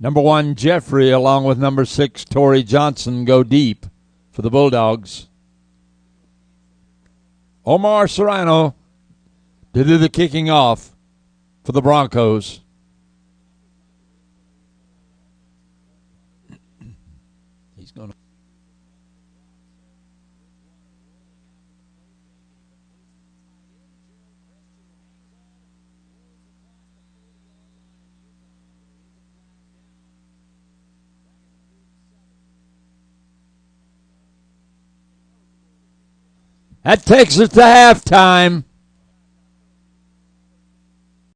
Number 1, Jeffrey, along with number 6, Torrey Johnson, go deep for the Bulldogs. Omar Serrano to do the kicking off for the Broncos. He's going to. That takes us to halftime.